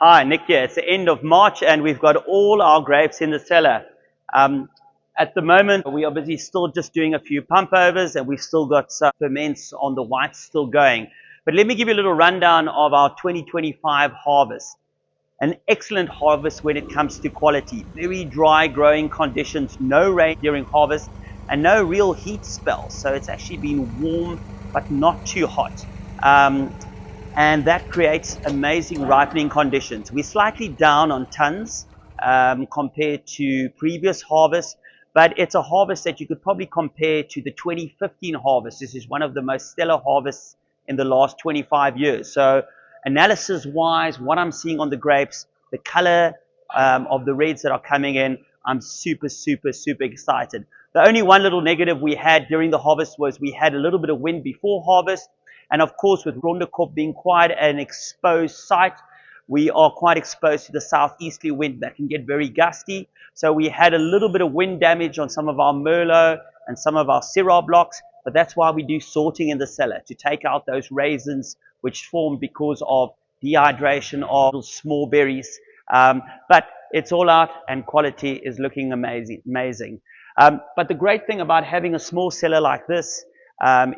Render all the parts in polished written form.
Hi, Nick here. It's the end of March and we've got all our grapes in the cellar. At the moment, we are busy still just doing a few pump overs and we've still got some ferments on the whites still going. But let me give you a little rundown of our 2025 harvest. An excellent harvest when it comes to quality. Very dry growing conditions, no rain during harvest and no real heat spells. So it's actually been warm but not too hot. And that creates amazing ripening conditions. We're slightly down on tons compared to previous harvests, but it's a harvest that you could probably compare to the 2015 harvest. This is one of the most stellar harvests in the last 25 years. So analysis-wise, what I'm seeing on the grapes, the color of the reds that are coming in, I'm super excited. The only one little negative we had during the harvest was we had a little bit of wind before harvest. And of course, with Rondekop being quite an exposed site, we are quite exposed to the southeasterly wind that can get very gusty. So we had a little bit of wind damage on some of our Merlot and some of our Syrah blocks, but that's why we do sorting in the cellar, to take out those raisins which form because of dehydration of small berries. But it's all out and quality is looking amazing. But the great thing about having a small cellar like this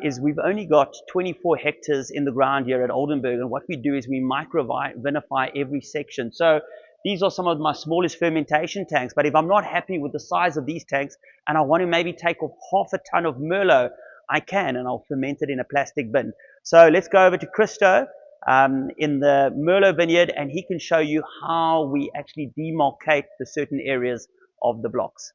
is we've only got 24 hectares in the ground here at Oldenburg, and what we do is we micro-vinify every section. So these are some of my smallest fermentation tanks, but if I'm not happy with the size of these tanks and I want to maybe take off half a ton of Merlot, I can, and I'll ferment it in a plastic bin. So let's go over to Christo in the Merlot vineyard, and he can show you how we actually demarcate the certain areas of the blocks.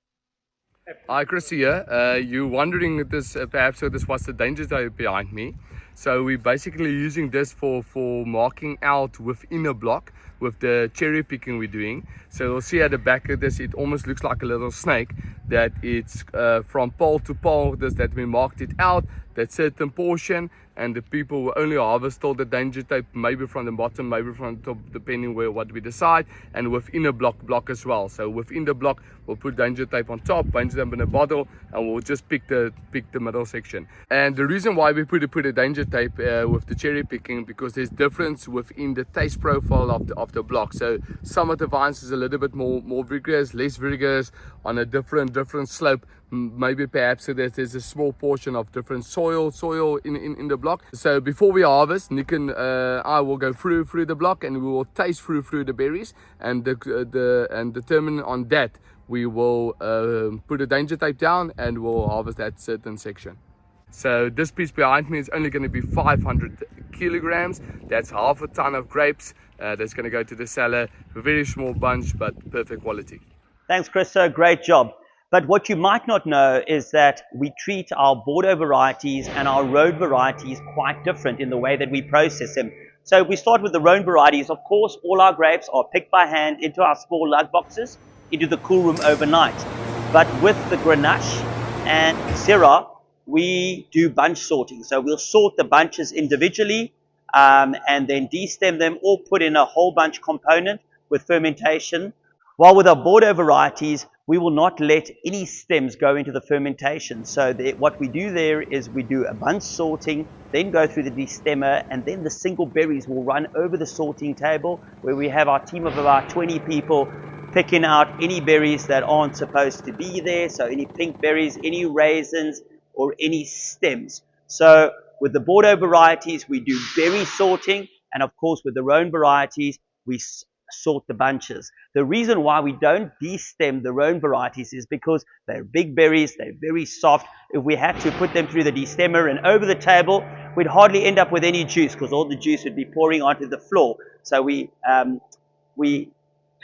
Hi, Chris here. You're wondering if this perhaps this was the danger zone behind me. So we're basically using this for marking out within a block with the cherry picking we're doing. So you'll see at the back of this, it almost looks like a little snake, that it's from pole to pole, that we marked it out, that certain portion, and the people will only harvest all the danger tape, maybe from the bottom, maybe from the top, depending what we decide, and within a block as well. So within the block, we'll put danger tape on top, bunch them in a bottle, and we'll just pick the middle section. And the reason why we put a danger tape with the cherry picking, because there's difference within the taste profile of the block. So some of the vines is a little bit more vigorous, less vigorous, on a different slope. Maybe perhaps there's a small portion of different soil in the block. So before we harvest, Nick and I will go through the block, and we will taste through the berries, and and determine on that we will put a danger tape down and we'll harvest that certain section. So this piece behind me is only going to be 500 kilograms. That's half a ton of grapes. That's going to go to the cellar. A very small bunch, but perfect quality. Thanks, Christo. Great job. But what you might not know is that we treat our Bordeaux varieties and our Rhône varieties quite different in the way that we process them. So we start with the Rhône varieties. Of course, all our grapes are picked by hand into our small lug boxes, into the cool room overnight. But with the Grenache and Syrah, we do bunch sorting. So we'll sort the bunches individually and then destem them, or put in a whole bunch component with fermentation. While with our Bordeaux varieties, we will not let any stems go into the fermentation. So what we do there is we do a bunch sorting, then go through the destemmer, and then the single berries will run over the sorting table, where we have our team of about 20 people picking out any berries that aren't supposed to be there. So any pink berries, any raisins, or any stems. So with the Bordeaux varieties, we do berry sorting, and of course with the Rhône varieties, we sort the bunches. The reason why we don't destem the Rhône varieties is because they're big berries, they're very soft. If we had to put them through the destemmer and over the table, we'd hardly end up with any juice, because all the juice would be pouring onto the floor. So we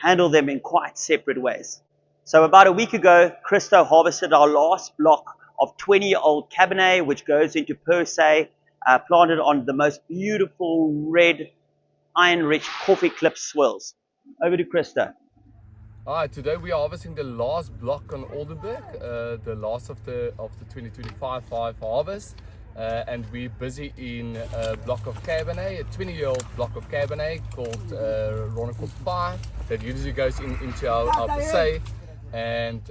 handle them in quite separate ways. So about a week ago, Christo harvested our last block of 20-year-old Cabernet, which goes into per se, planted on the most beautiful red iron-rich coffee clip swirls. Over to Christo. Alright, today we are harvesting the last block on Oldenburg, the last of the 2025 harvest, and we're busy in a block of Cabernet, a 20-year-old block of Cabernet called Rondekop 5 that usually goes into our Passé, and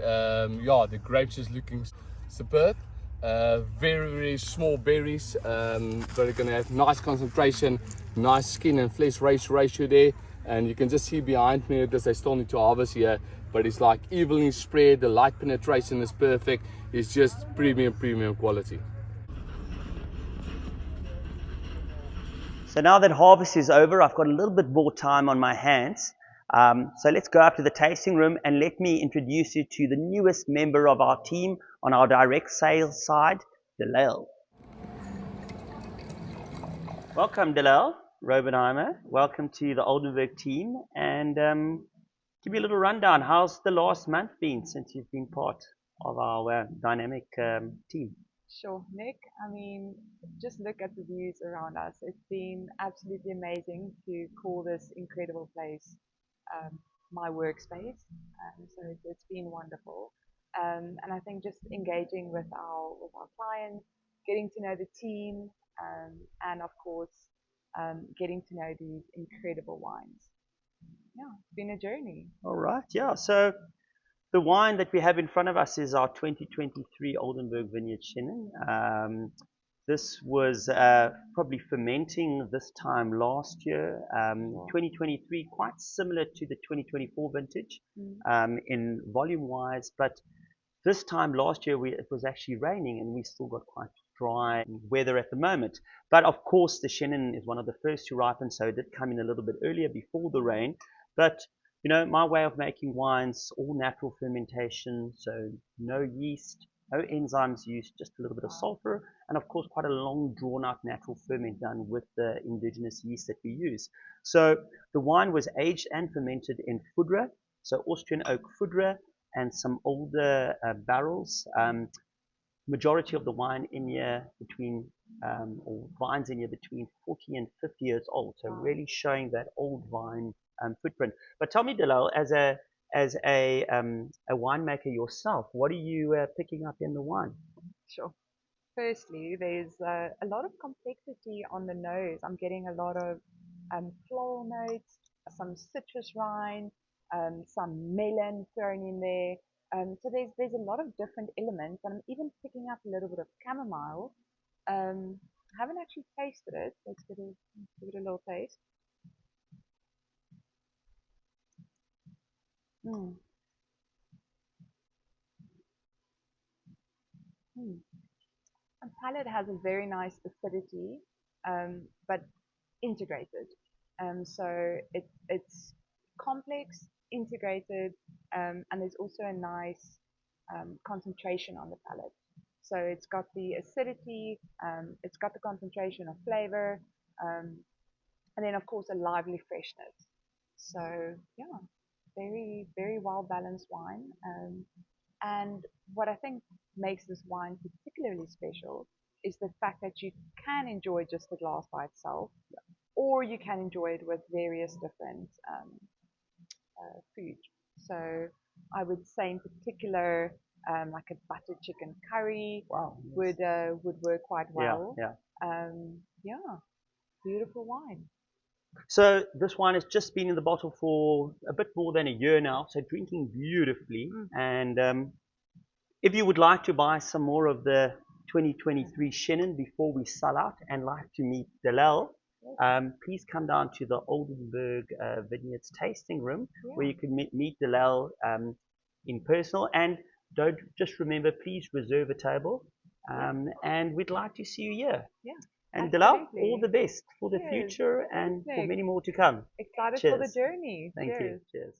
yeah, the grapes is looking superb. Very small berries, but they're going to have nice concentration, nice skin and flesh ratio there. And you can just see behind me that they still need to harvest here, but it's like evenly spread. The light penetration is perfect. It's just premium quality. So now that harvest is over, I've got a little bit more time on my hands. So let's go up to the tasting room and let me introduce you to the newest member of our team on our direct sales side, Delaille. Welcome, Delaille Raubenheimer. Welcome to the Oldenburg team. And give me a little rundown. How's the last month been since you've been part of our dynamic team? Sure, Nick. I mean, just look at the views around us. It's been absolutely amazing to call this incredible place my workspace. So it's been wonderful. And I think just engaging with our clients, getting to know the team, and of course, getting to know these incredible wines. Yeah, it's been a journey. All right, yeah. So the wine that we have in front of us is our 2023 Oldenburg Vineyards Chenin. This was probably fermenting this time last year. 2023, quite similar to the 2024 vintage in volume-wise, but this time last year it was actually raining and we still got quite dry weather at the moment. But of course the Chenin is one of the first to ripen, so it did come in a little bit earlier before the rain. But you know, my way of making wines, all natural fermentation, so no yeast, no enzymes used, just a little bit of sulfur, and of course quite a long drawn out natural ferment done with the indigenous yeast that we use. So the wine was aged and fermented in Foudre, so Austrian oak Foudre, and some older barrels. Majority of the wine in here between, or vines in here between 40 and 50 years old, so really showing that old vine footprint. But tell me, Delaille, as a winemaker yourself, what are you picking up in the wine? Sure. Firstly, there's a lot of complexity on the nose. I'm getting a lot of floral notes, some citrus rind, some melon thrown in there. So there's a lot of different elements, and I'm even picking up a little bit of chamomile. I haven't actually tasted it. Let's give it a little taste. Mm. Mm. The palate has a very nice acidity, but integrated. So it's complex, integrated, and there's also a nice concentration on the palate. So it's got the acidity, it's got the concentration of flavor, and then of course a lively freshness. So yeah, very well balanced wine. And what I think makes this wine particularly special is the fact that you can enjoy just the glass by itself, or you can enjoy it with various different food. So I would say in particular, like a butter chicken curry would work quite well. Yeah, beautiful wine. So this wine has just been in the bottle for a bit more than a year now, so drinking beautifully. And if you would like to buy some more of the 2023 Chenin before we sell out and like to meet Delaille, please come down to the Oldenburg Vineyards tasting room where you can meet Delaille in person. And don't just remember, please reserve a table. And we'd like to see you here. Yeah. And Delaille, all the best for the future and for many more to come. Excited Cheers. for the journey. Thank you. Cheers.